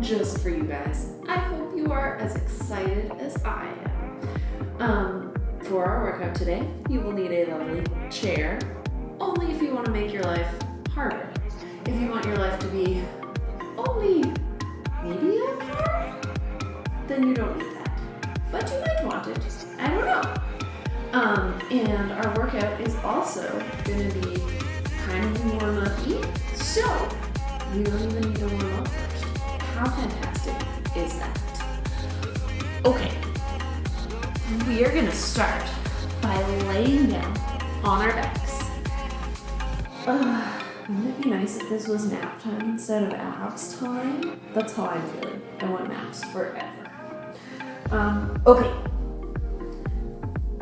just for you guys. I hope you are as excited as I am. For our workout today, you will need a lovely chair, only if you want to make your life harder. If you want your life to be only medium hard, then you don't need that. But you might want it. I don't know. And our workout is also going to be kind of warm-up-y, so you don't even need to warm up first. How fantastic is that? Okay, we are going to start by laying down on our backs. Wouldn't it be nice if this was nap time instead of abs time? That's how I'm feeling. I want naps forever. Okay.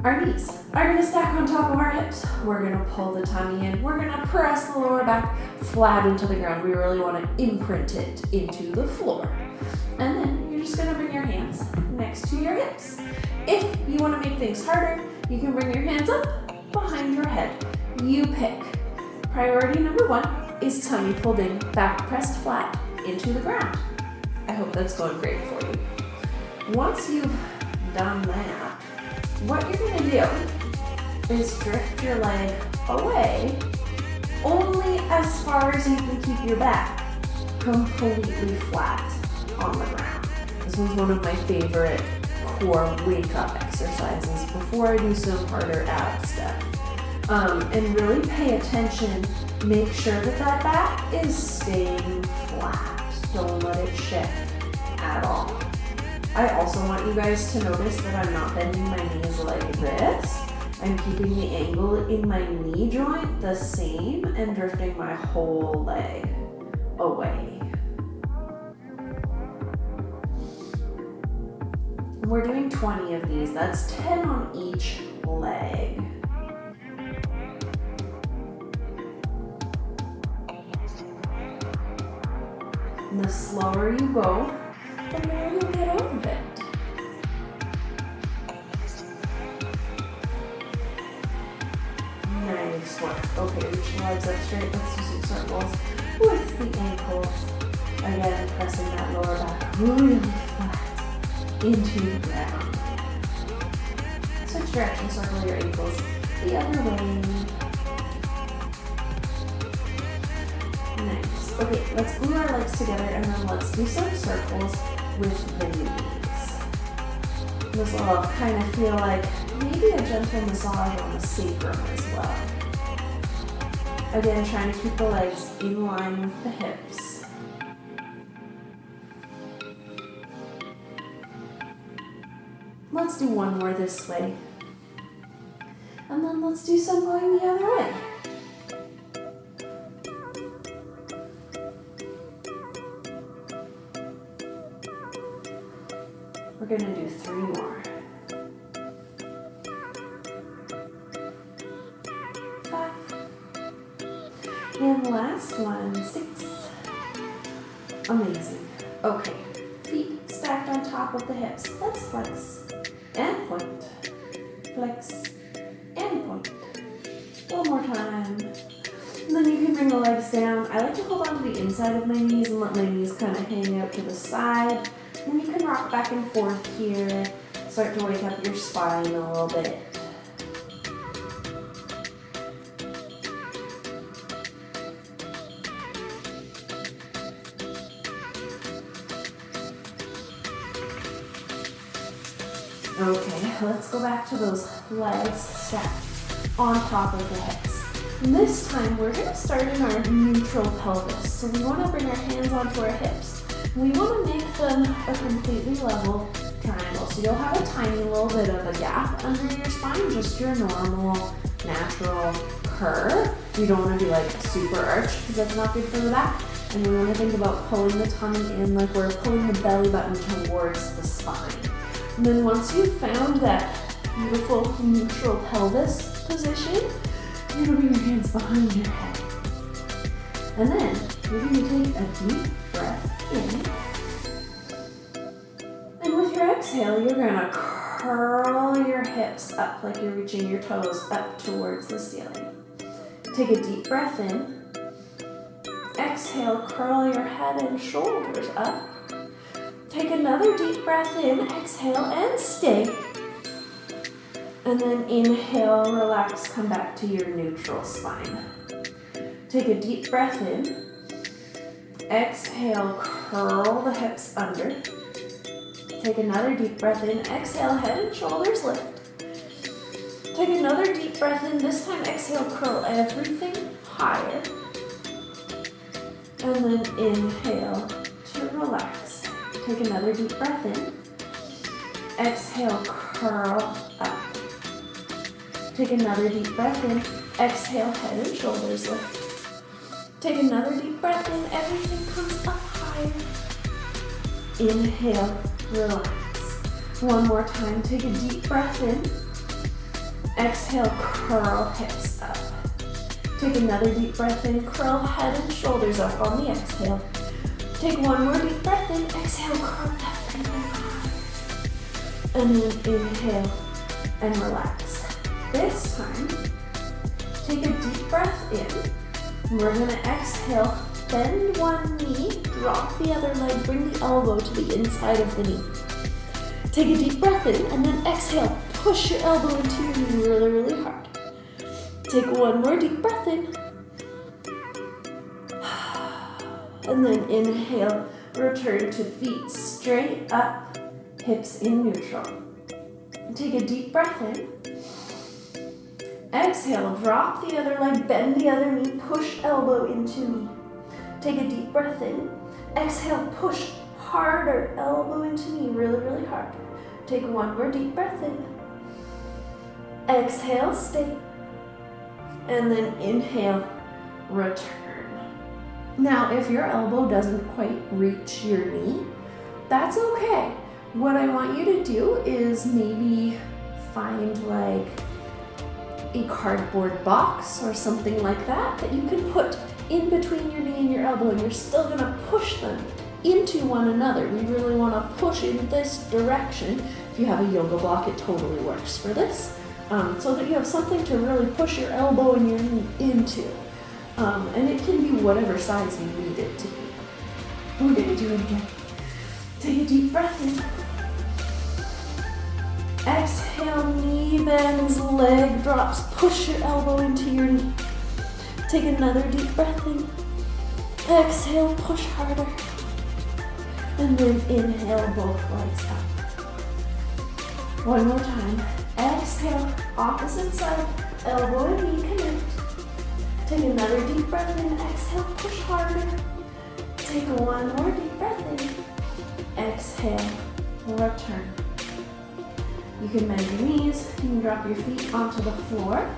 Our knees are going to stack on top of our hips. We're going to pull the tummy in. We're going to press the lower back flat into the ground. We really want to imprint it into the floor. And then you're just going to bring your hands next to your hips. If you want to make things harder, you can bring your hands up behind your head. You pick. Priority number 1 is tummy pulled in, back pressed flat into the ground. I hope that's going great for you. Once you've done that, what you're going to do is drift your leg away only as far as you can keep your back completely flat on the ground. This one's one of my favorite core wake-up exercises before I do some harder ab stuff. And really pay attention. Make sure that back is staying flat. Don't let it shift at all. I also want you guys to notice that I'm not bending my knees like this. I'm keeping the angle in my knee joint the same and drifting my whole leg away. We're doing 20 of these. That's 10 on each leg. And the slower you go, the more you'll get out of it. Nice work. Okay, reach your legs up straight. Let's do some circles with the ankles. Again, pressing that lower back really flat into the ground. Switch direction, circle your ankles the other way. Nice. Okay, let's glue our legs together and then let's do some circles with the knees. This will kind of feel like maybe a gentle massage on the sacrum as well. Again, trying to keep the legs in line with the hips. Let's do one more this way. And then let's do some going the other way. We're going to do 3 more. 5. And last one, 6. Amazing. Okay, feet stacked on top of the hips. Let's flex and point. Flex and point. One more time. And then you can bring the legs down. I like to hold on to the inside of my knees and let my knees kind of hang out to the side. And you can rock back and forth here. Start to wake up your spine a little bit. Okay, let's go back to those legs stacked on top of the hips. And this time we're going to start in our neutral pelvis. So we want to bring our hands onto our hips. We want to make them a completely level triangle. So you'll have a tiny little bit of a gap under your spine, just your normal, natural curve. You don't want to do like a super arch because that's not good for the back. And we want to think about pulling the tummy in like we're pulling the belly button towards the spine. And then once you've found that beautiful neutral pelvis position, you're going to bring your hands behind your head. And then you're going to take a deep breath in. And with your exhale, you're going to curl your hips up like you're reaching your toes up towards the ceiling. Take a deep breath in. Exhale, curl your head and shoulders up. Take another deep breath in, exhale and stay. And then inhale, relax, come back to your neutral spine. Take a deep breath in. Exhale, curl the hips under. Take another deep breath in. Exhale, head and shoulders lift. Take another deep breath in. This time, exhale, curl everything higher. And then inhale to relax. Take another deep breath in. Exhale, curl up. Take another deep breath in. Exhale, head and shoulders lift. Take another deep breath in. Everything comes up higher. Inhale, relax. One more time. Take a deep breath in. Exhale, curl hips up. Take another deep breath in. Curl head and shoulders up on the exhale. Take one more deep breath in. Exhale, curl everything higher. And then inhale and relax. This time, take a deep breath in. We're going to exhale, bend one knee, drop the other leg, bring the elbow to the inside of the knee. Take a deep breath in and then exhale, push your elbow into your knee really, really hard. Take one more deep breath in. And then inhale, return to feet straight up, hips in neutral. Take a deep breath in. Exhale, drop the other leg, bend the other knee, push elbow into knee. Take a deep breath in. Exhale, push harder, elbow into knee, really, really hard. Take one more deep breath in. Exhale, stay. And then inhale, return. Now, if your elbow doesn't quite reach your knee, that's okay. What I want you to do is maybe find like a cardboard box or something like that that you can put in between your knee and your elbow, and you're still going to push them into one another. We really want to push in this direction. If you have a yoga block, it totally works for this, so that you have something to really push your elbow and your knee into. And it can be whatever size you need it to be. We're going to do it again. Take a deep breath in. Exhale, knee bends, leg drops, push your elbow into your knee. Take another deep breath in. Exhale, push harder. And then inhale, both legs up. One more time. Exhale, opposite side, elbow and knee connect. Take another deep breath in. Exhale, push harder. Take one more deep breath in. Exhale, return. You can bend your knees, you can drop your feet onto the floor.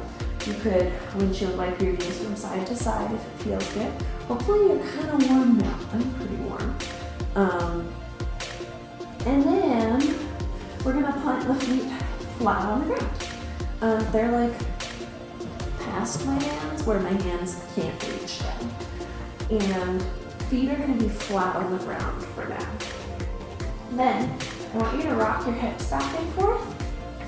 You could windshield wipe your knees from side to side if it feels good. Hopefully you're kind of warm now. I'm pretty warm. And then we're gonna plant the feet flat on the ground. They're like past my hands, where my hands can't reach them. And feet are gonna be flat on the ground for now. Then I want you to rock your hips back and forth.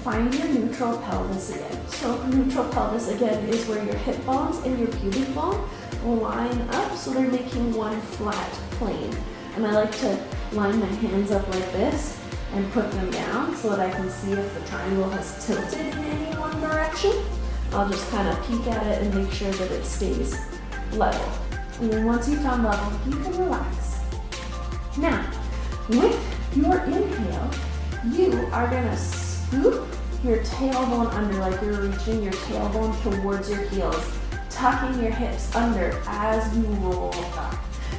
Find your neutral pelvis again. So neutral pelvis again is where your hip bones and your pubic bone line up, so they're making one flat plane. And I like to line my hands up like this and put them down so that I can see if the triangle has tilted in any one direction. I'll just kind of peek at it and make sure that it stays level. And then once you've found level, you can relax. Now, with your inhale, you are gonna scoop your tailbone under like you're reaching your tailbone towards your heels, tucking your hips under as you roll up.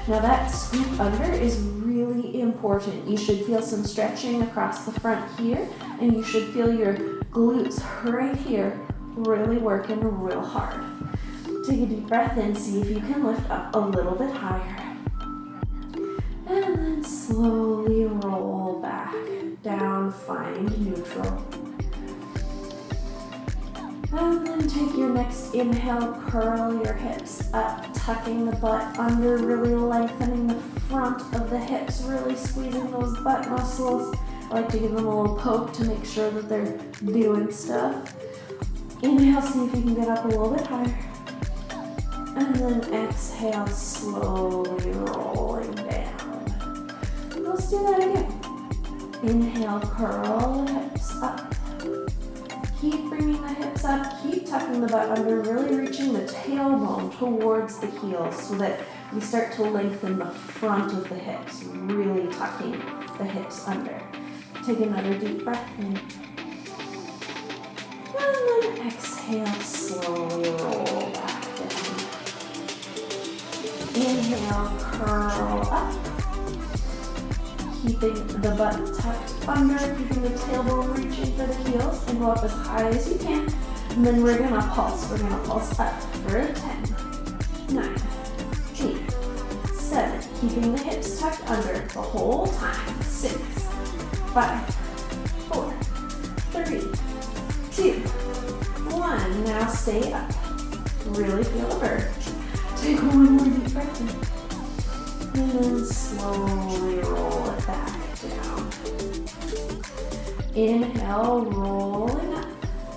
Now that scoop under is really important. You should feel some stretching across the front here, and you should feel your glutes right here really working real hard. Take a deep breath in, see if you can lift up a little bit higher. And then slowly roll back down, find neutral. And then take your next inhale, curl your hips up, tucking the butt under, really lengthening the front of the hips, really squeezing those butt muscles. I like to give them a little poke to make sure that they're doing stuff. Inhale, see if you can get up a little bit higher. And then exhale, slowly rolling down. Let's do that again. Inhale, curl the hips up. Keep bringing the hips up, keep tucking the butt under, really reaching the tailbone towards the heels so that we start to lengthen the front of the hips, really tucking the hips under. Take another deep breath in. And then exhale, slowly roll back down. Inhale, curl up. Keeping the butt tucked under, keeping the tailbone reaching for the heels, and go up as high as you can. And then we're gonna pulse. We're gonna pulse up for 10, 9, 8, 7. Keeping the hips tucked under the whole time. 6, 5, 4, 3, 2, 1. Now stay up. Really feel the bird. Take one more deep breath in. And then slowly roll it back down. Inhale, rolling up.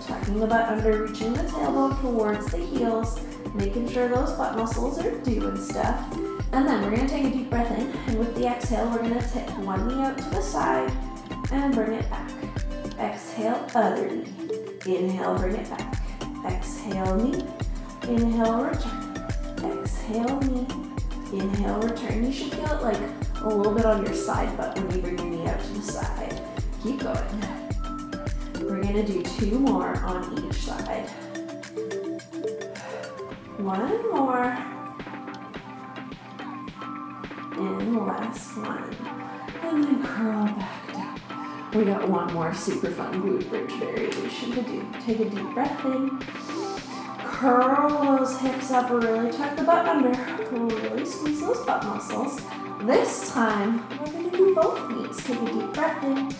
Tucking the butt under, reaching the tailbone towards the heels, making sure those butt muscles are doing stuff. And then we're gonna take a deep breath in, and with the exhale, we're gonna tip one knee out to the side and bring it back. Exhale, other knee. Inhale, bring it back. Exhale, knee. Inhale, return. Exhale, knee. Inhale, return. You should feel it like a little bit on your side butt when you bring your knee out to the side. Keep going. We're gonna do 2 more on each side. 1 more. And last one. And then curl back down. We got one more super fun glute bridge variation to do. Take a deep breath in. Curl those hips up, really tuck the butt under, really squeeze those butt muscles. This time, we're going to do both knees. Take a deep breath in.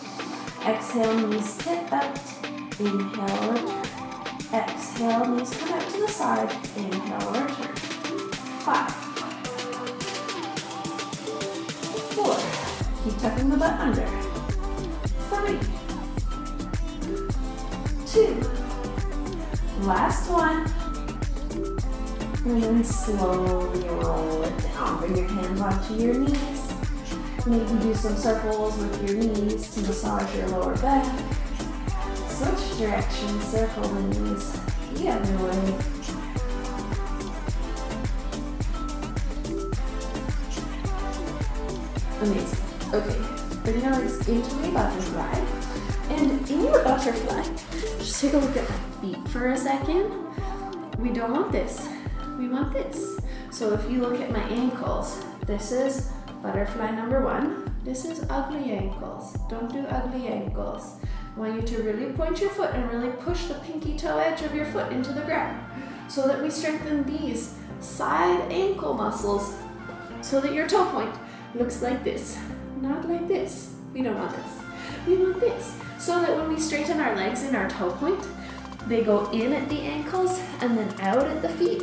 Exhale, knees tip out. Inhale, return. Exhale, knees come out to the side. Inhale, return. 5, 4. Keep tucking the butt under. 3, 2. Last one. And then slowly roll it down. Bring your hands onto your knees. Maybe do some circles with your knees to massage your lower back. Switch directions, circle the knees the other way. Amazing. Okay, bring your legs into a butterfly. And in your butterfly, just take a look at my feet for a second. We don't want this. We want this. So if you look at my ankles, this is butterfly number 1. This is ugly ankles. Don't do ugly ankles. I want you to really point your foot and really push the pinky toe edge of your foot into the ground so that we strengthen these side ankle muscles so that your toe point looks like this, not like this. We don't want this. We want this. So that when we straighten our legs in our toe point, they go in at the ankles and then out at the feet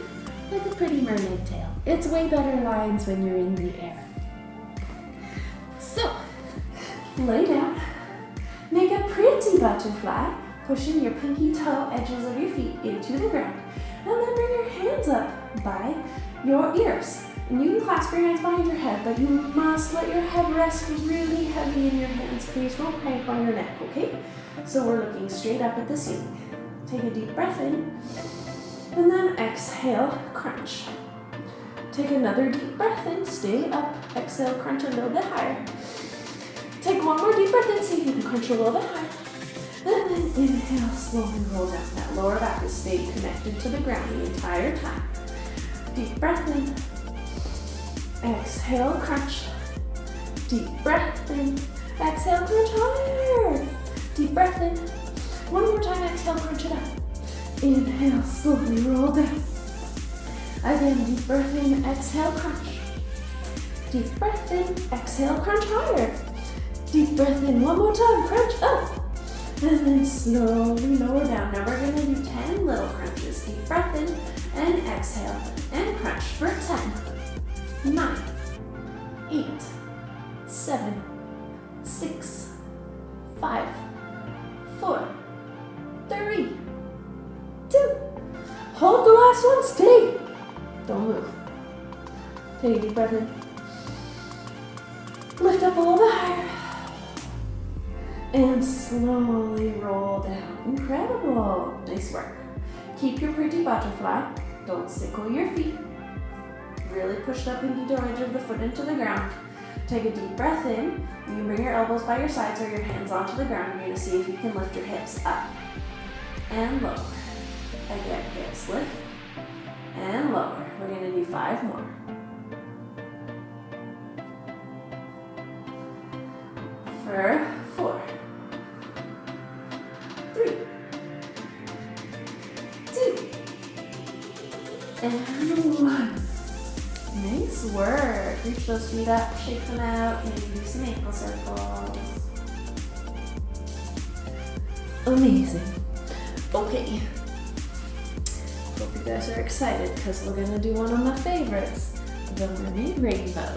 like a pretty mermaid tail. It's way better lines when you're in the air. So, lay down. Make a pretty butterfly, pushing your pinky toe edges of your feet into the ground. And then bring your hands up by your ears. And you can clasp your hands behind your head, but you must let your head rest really heavy in your hands. Please don't crank on your neck, okay? So we're looking straight up at the ceiling. Take a deep breath in, and then exhale, crunch. Take another deep breath in, stay up, exhale, crunch a little bit higher. Take one more deep breath in, see if you can crunch a little bit higher. And then inhale, slowly roll down. That lower back is staying connected to the ground the entire time. Deep breath in. Exhale, crunch. Deep breath in. Exhale, crunch higher. Deep breath in. One more time, exhale, crunch it up. Inhale, slowly roll down. Again, deep breath in, exhale, crunch. Deep breath in, exhale, crunch higher. Deep breath in, one more time, crunch up. And then slowly lower down. Now we're gonna do 10 little crunches. Deep breath in and exhale and crunch for 10, 9, 8, 7, 6, 5, 4, 3, 2. Hold the last one, stay. Don't move. Take a deep breath in. Lift up a little bit higher. And slowly roll down. Incredible. Nice work. Keep your pretty butterfly. Don't sickle your feet. Really push the pinky toe edge of the foot into the ground. Take a deep breath in. You can bring your elbows by your sides or your hands onto the ground. You're going to see if you can lift your hips up and lower. Again, hips lift and lower. We're going to do 5 more. For 4, 3, 2, and 1. Nice work. Reach those feet up, shake them out, maybe do some ankle circles. Amazing. Okay. Hope you guys are excited because we're gonna do one of my favorites, the mermaid rainbow.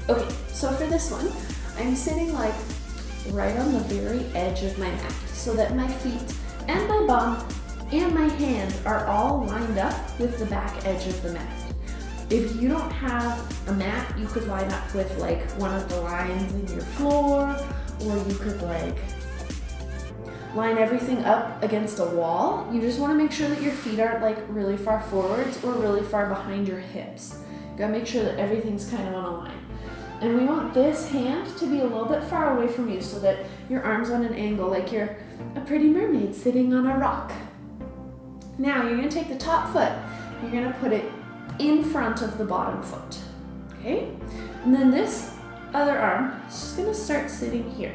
Okay, so for this one, I'm sitting like right on the very edge of my mat so that my feet and my bum and my hand are all lined up with the back edge of the mat. If you don't have a mat, you could line up with like one of the lines in your floor, or you could like line everything up against a wall. You just want to make sure that your feet aren't like really far forwards or really far behind your hips. You gotta make sure that everything's kind of on a line. And we want this hand to be a little bit far away from you so that your arm's on an angle like you're a pretty mermaid sitting on a rock. Now you're gonna take the top foot, you're gonna put it in front of the bottom foot, okay? And then this other arm is just gonna start sitting here.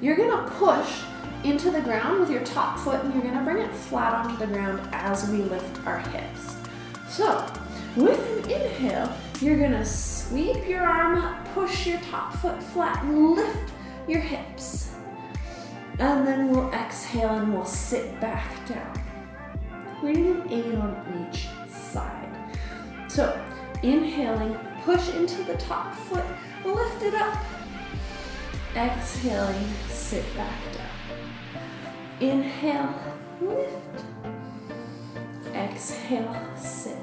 You're gonna push into the ground with your top foot and you're gonna bring it flat onto the ground as we lift our hips. So, with an inhale, you're gonna sweep your arm up, push your top foot flat, and lift your hips. And then we'll exhale and we'll sit back down. We're gonna do 8 on each side. So, inhaling, push into the top foot, lift it up. Exhaling, sit back down. Inhale, lift. Exhale, sit.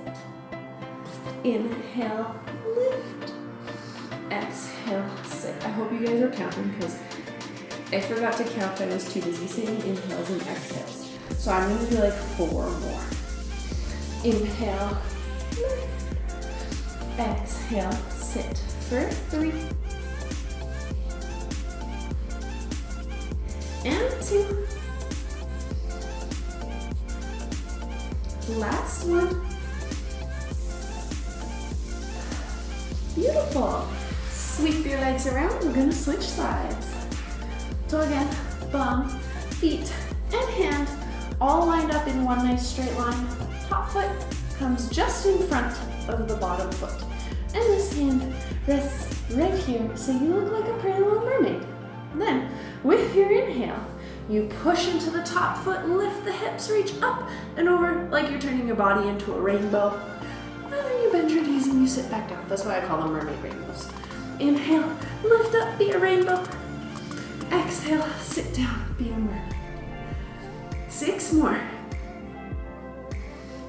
Inhale, lift. Exhale, sit. I hope you guys are counting because I forgot to count. I was too busy saying inhales and exhales. So I'm going to do like 4 more. Inhale, lift. Exhale, sit for 3. And 2. Last one. Beautiful. Sweep your legs around. We're going to switch sides. So again, bum, feet, and hand all lined up in one nice straight line. Top foot comes just in front of the bottom foot. And this hand rests right here so you look like a pretty little mermaid. Then, with your inhale, you push into the top foot, lift the hips, reach up and over like you're turning your body into a rainbow. And then you bend your knees and you sit back down. That's why I call them mermaid rainbows. Inhale, lift up, be a rainbow. Exhale, sit down, be a mermaid. 6 more.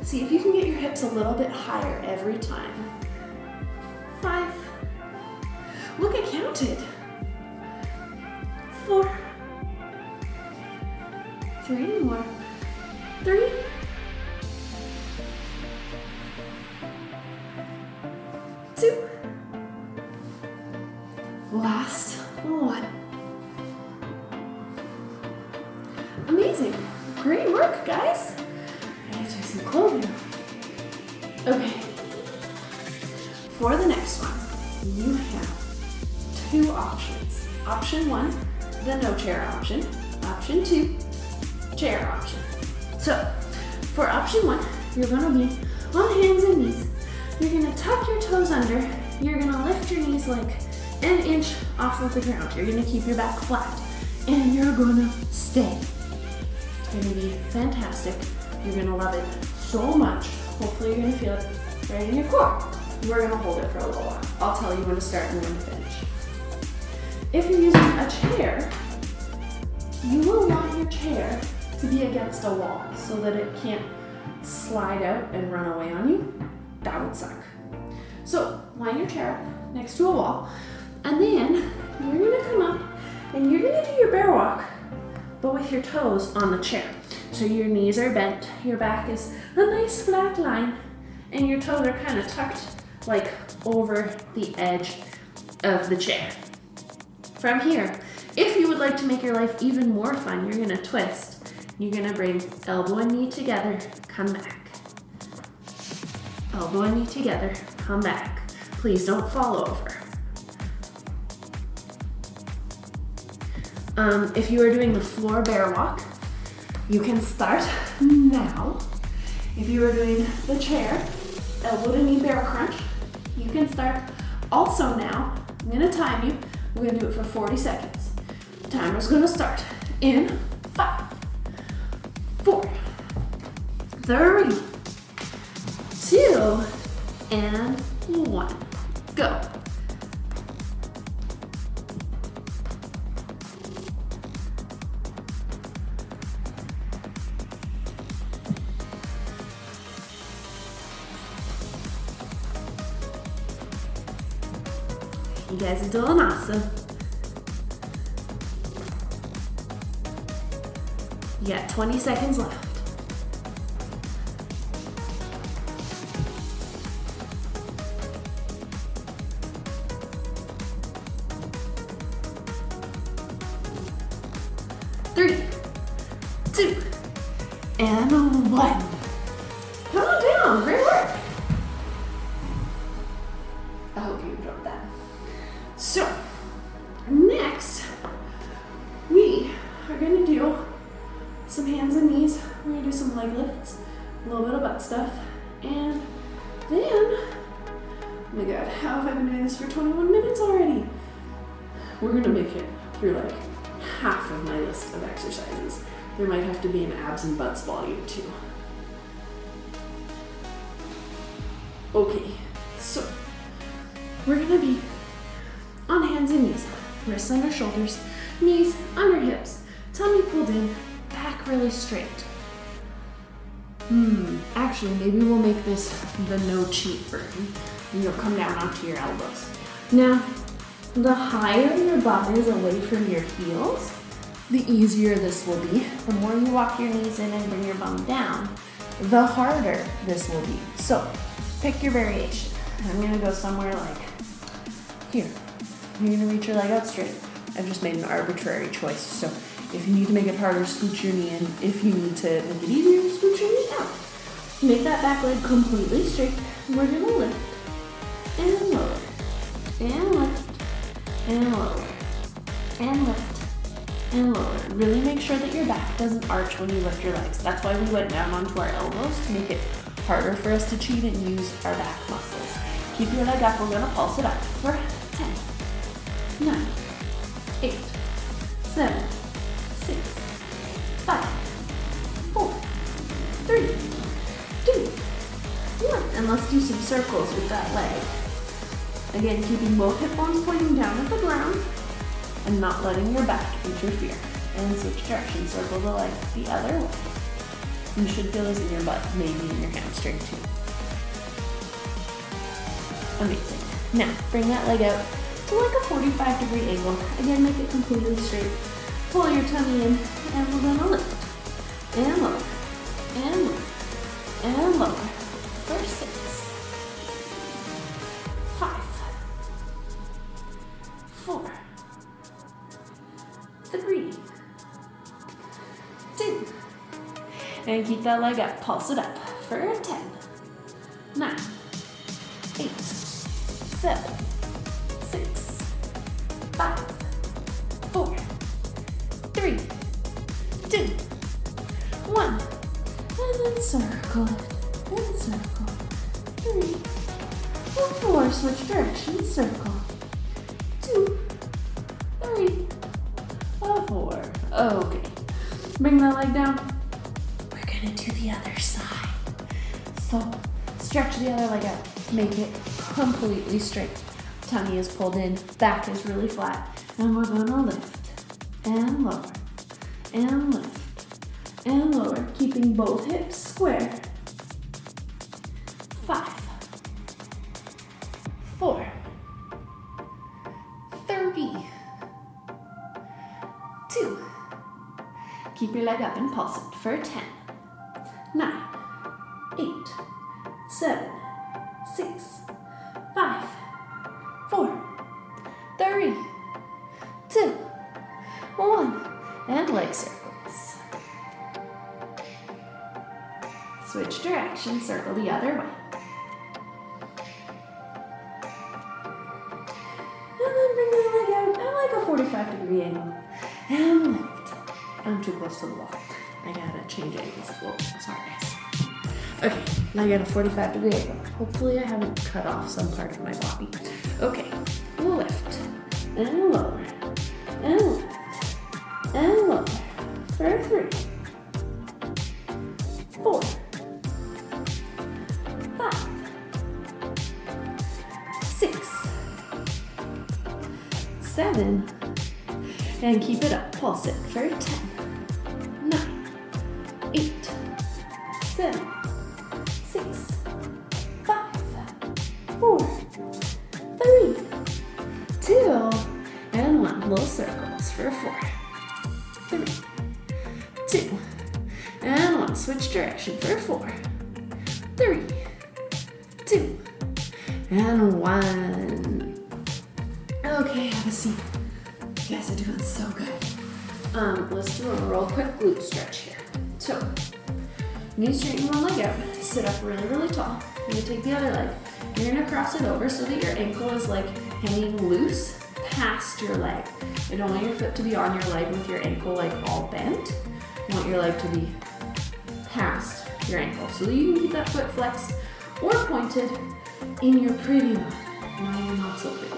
See if you can get your hips a little bit higher every time. 5. Look, I counted. 4. 3 more. 3. 2. Last one. Amazing. Great work, guys. I gotta take some clothing off. Okay. For the next one, you have 2 options. Option 1, the no chair option. Option 2, chair option. So, for option 1, you're gonna be on hands and knees. You're gonna tuck your toes under. You're gonna lift your knees like an inch off of the ground. You're gonna keep your back flat. And you're gonna stay. It's gonna be fantastic. You're gonna love it so much. Hopefully you're gonna feel it right in your core. We're gonna hold it for a little while. I'll tell you when to start and when to finish. If you're using a chair, you will want your chair to be against a wall so that it can't slide out and run away on you. That would suck. So line your chair up next to a wall, and then you're gonna come up And you're gonna do your bear walk, but with your toes on the chair. So your knees are bent, your back is a nice flat line, and your toes are kind of tucked like over the edge of the chair. From here, if you would like to make your life even more fun, you're gonna twist. You're gonna bring elbow and knee together, come back. Elbow and knee together, come back. Please don't fall over. If you are doing the floor bear walk, you can start now. If you are doing the chair, elbow to knee bear crunch, you can start also now. I'm gonna time you. We're gonna do it for 40 seconds. Timer's gonna start in 5, 4, 3, 2, and 1. Go. You guys are doing awesome. You got 20 seconds left. Three, 2, and 1. Come on down, great work. I hope you enjoyed that. So, next, we are gonna do some hands and knees. We're gonna do some leg lifts, a little bit of butt stuff, and then, oh my God, how have I been doing this for 21 minutes already? We're gonna make it through like half of my list of exercises. There might have to be an abs and butts volume too. Okay, so we're gonna be on hands and knees, wrists under shoulders, knees under hips, tummy pulled in, back really straight. Actually, maybe we'll make this the no cheat version. And you'll come down onto your elbows. Now, the higher your bum is away from your heels, the easier this will be. The more you walk your knees in and bring your bum down, the harder this will be. So, pick your variation. I'm gonna go somewhere like here. You're gonna reach your leg out straight. I've just made an arbitrary choice. So if you need to make it harder, scooch your knee in. If you need to make it easier, scooch your knee out. Make that back leg completely straight. We're gonna lift and lower, and lift and lower, and lift and lower. Really make sure that your back doesn't arch when you lift your legs. That's why we went down onto our elbows, to make it harder for us to cheat and use our back muscles. Keep your leg up. We're gonna pulse it up for 10, 9, 8, 7, 6, 5, 4, 3, 2, 1. And let's do some circles with that leg. Again, keeping both hip bones pointing down at the ground and not letting your back interfere. And switch directions. Circle the leg the other way. You should feel this in your butt, maybe in your hamstring too. Amazing. Now, bring that leg out to like a 45-degree angle. Again, make it completely straight. Pull your tummy in, and we're gonna lift. And lower. And lift. And lower. For 6, 5, 4, 3, 2. And keep that leg up. Pulse it up for 10, 9, 8, 7, 6, 5, 4, 3, 2, 1. And then circle it. And circle. 3, 4. Switch directions. Circle. 2, 3, 4. Okay. Bring that leg down. We're gonna do the other side. So stretch the other leg out. Make it completely straight. Tummy is pulled in. Back is really flat. And we're gonna lift. And lower. And lift. And lower. Keeping both hips square. 5, 4, 3, Keep your leg up and pulse it for 10, 9, 8, 7, 6, 5, 4, 3, 2, 1, and leg circles. Switch direction, circle the other way. And then bring the leg out at like a 45-degree angle. And lift. I'm too close to the wall. I gotta change angles. Whoa, sorry guys. Okay, leg at a 45-degree angle. Hopefully I haven't cut off some part of my body. Okay, lift, and lower, and lift, and lower. For 3, 4, 5, 6, 7, and keep it up. Pulse it for 10, 9, 8, 7, 6, 5, 4, 3, 2, and 1. Little circles for 4, 3, 2, and 1. Switch direction for 4, 3, 2, and 1. Okay, have a seat. You guys are doing so good. Let's do a real quick glute stretch here. So, you need to straighten one leg out, sit up really, really tall. You're gonna take the other leg. You're gonna cross it over so that your ankle is like hanging loose past your leg. You don't want your foot to be on your leg with your ankle like all bent. You want your leg to be past your ankle so that you can keep that foot flexed or pointed in your pretty one. Now you're not so pretty.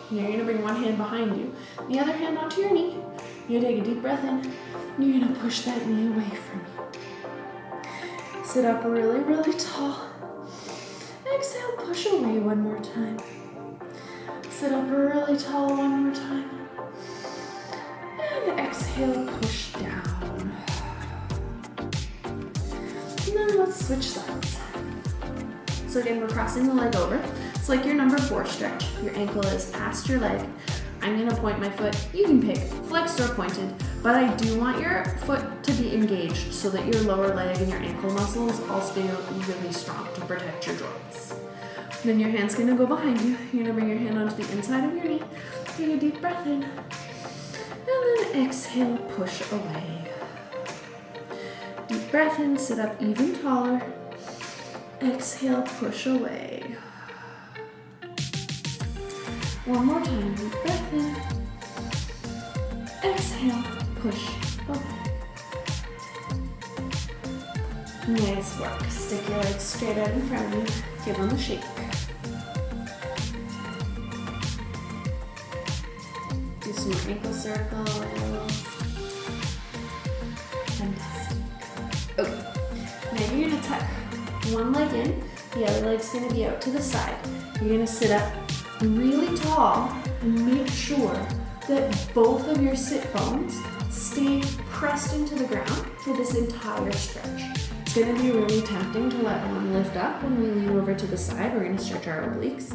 Now you're gonna bring one hand behind you, the other hand onto your knee. You're gonna take a deep breath in. You're gonna push that knee away from you. Sit up really, really tall. Exhale, push away one more time. Sit up really tall one more time. And exhale, push down. And then let's switch sides. So again, we're crossing the leg over. It's like your number 4 stretch. Your ankle is past your leg. I'm gonna point my foot. You can pick flexed or pointed, but I do want your foot to be engaged so that your lower leg and your ankle muscles all stay really strong to protect your joints. Then your hand's gonna go behind you. You're gonna bring your hand onto the inside of your knee. Take a deep breath in. And then exhale, push away. Deep breath in, sit up even taller. Exhale, push away. One more time, deep breath in. Exhale, push away. Nice work. Stick your legs straight out in front of you. Give them a shake. Do some more ankle circles. Fantastic. Okay. Now you're gonna tuck one leg in, the other leg's gonna be out to the side. You're gonna sit up really tall and make sure that both of your sit bones stay pressed into the ground for this entire stretch. It's gonna be really tempting to let one lift up when we lean over to the side. We're gonna stretch our obliques.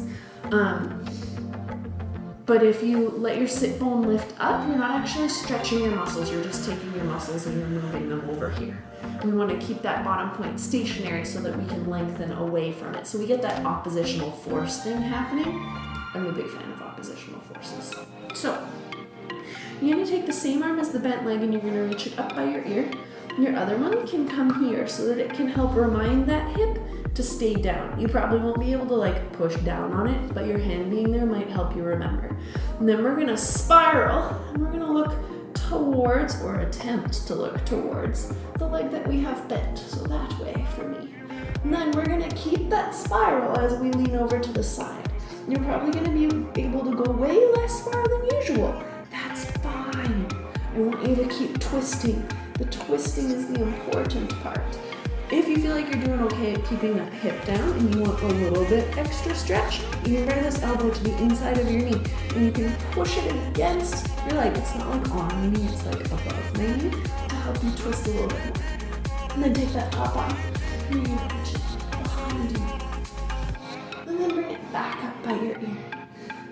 But if you let your sit bone lift up, you're not actually stretching your muscles, you're just taking your muscles and you're moving them over here. We want to keep that bottom point stationary so that we can lengthen away from it. So we get that oppositional force thing happening. I'm a big fan of oppositional forces. So, you're gonna take the same arm as the bent leg and you're gonna reach it up by your ear. Your other one can come here so that it can help remind that hip to stay down. You probably won't be able to like push down on it, but your hand being there might help you remember. And then we're gonna spiral and we're gonna look towards, or attempt to look towards, the leg that we have bent. So that way for me. And then we're gonna keep that spiral as we lean over to the side. You're probably gonna be able to go way less far than usual. That's fine. I want you to keep twisting. The twisting is the important part. If you feel like you're doing okay at keeping that hip down and you want a little bit extra stretch, you can bring this elbow to the inside of your knee and you can push it against your leg. It's not like on my knee, it's like above my knee to help you twist a little bit more. And then take that top arm and you're gonna reach it behind you. And then bring it back up by your ear.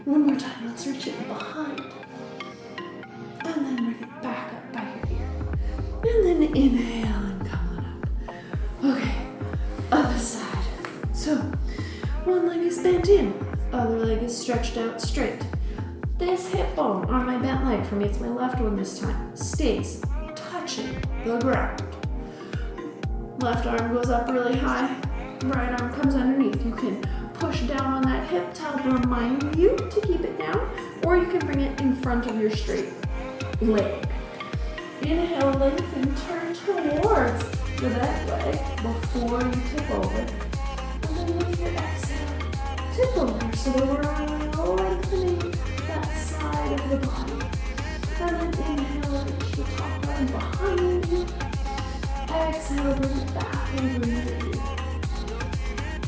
One more time, let's reach it behind. And then bring it back up by your ear. Inhale and come on up. Okay, other side. So, one leg is bent in, other leg is stretched out straight. This hip bone on my bent leg, for me it's my left one this time, stays touching the ground. Left arm goes up really high, right arm comes underneath. You can push down on that hip to help remind you to keep it down, or you can bring it in front of your straight leg. Inhale, lengthen, turn towards the bent leg before you tip over. And then with your exhale, tip over so that we're lengthening that side of the body. And then inhale, reach the top arm behind you. Exhale, bring it back over your ear.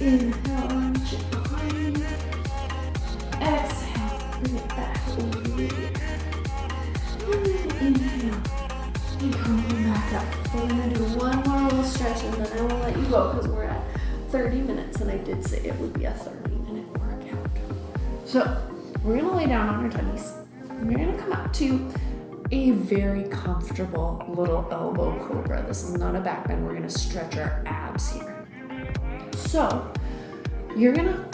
Inhale, reach it behind you. Exhale, bring it back over your ear. And then inhale, and come back up. We're gonna do one more little stretch and then I will let you go because we're at 30 minutes and I did say it would be a 30-minute workout. So, we're gonna lay down on our tummies. We're gonna come up to a very comfortable little elbow cobra. This is not a back bend. We're gonna stretch our abs here. So, you're gonna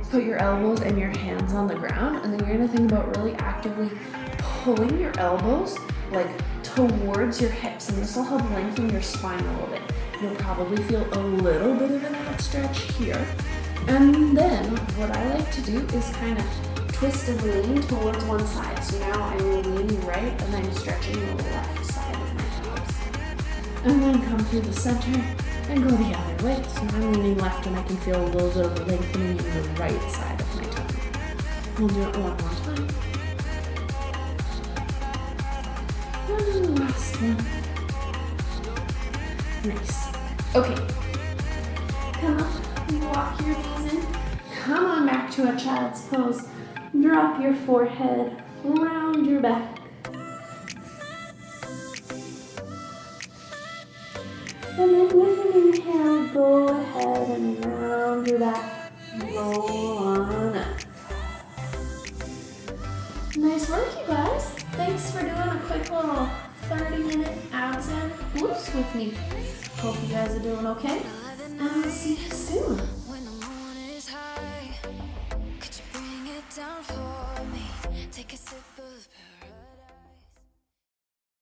put your elbows and your hands on the ground, and then you're gonna think about really actively pulling your elbows like towards your hips, and this will help lengthen your spine a little bit. You'll probably feel a little bit of an ab stretch here. And then what I like to do is kind of twist and lean towards one side. So now I'm leaning right and I'm stretching the left side of my abs. And then come through the center and go the other way. So I'm leaning left and I can feel a little bit of lengthening in the right side of my tummy. We'll do it one more time. And last one. Nice. Okay. Come up, walk your knees in. Come on back to a child's pose. Drop your forehead, round your back. And then with an inhale, go ahead and round your back. Roll on up. Nice work, you guys. Thanks for doing a quick little 30-minute abs and glutes with me. Hope you guys are doing okay. And I'll see you soon. When the moon is high, could you bring it down for me? Take a sip of